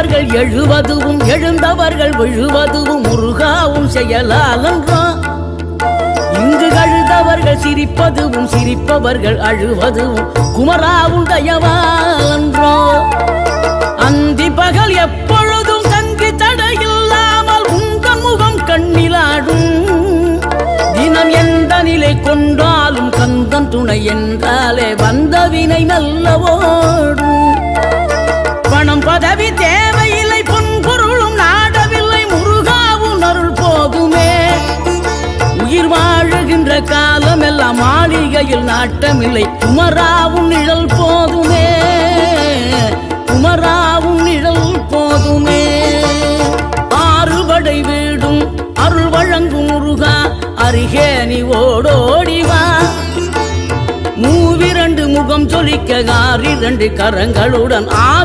விழுந்தவர்கள் எழுவதுவும் எழுந்தவர்கள் விழுவதுவும் முருகாவும் செயலாலன்றோ இங்கு கழுதவர்கள் சிரிப்பதுவும் சிரிப்பவர்கள் அழுவதுவும் குமராவும் தயவாலன்றோ அந்தி பகல் எப்பொழுதும் தங்கி தடையில்லாமல் உங்கள் முகம் கண்ணிலாடும் தினம் எந்த நிலை கொண்டாலும் கந்தன் துணை என்றாலே வந்த வினை நல்லவோடும் பணம் பதவி தேவையில்லை பொன் பொருளும் நாடவில்லை முருகாவும் அருள் போதுமே உயிர் வாழுகின்ற காலம் எல்லாம் மாளிகையில் நாட்டமில்லை குமராவும் நிழல் போதுமே குமராவும் நிழல் போதுமே ஆறுபடை வீடும் அருள் வழங்கும் முருகா அருகே நீ ஓடோடிவா மூவிரண்டு முகம் சொலிக்க 6 கரங்களுடன்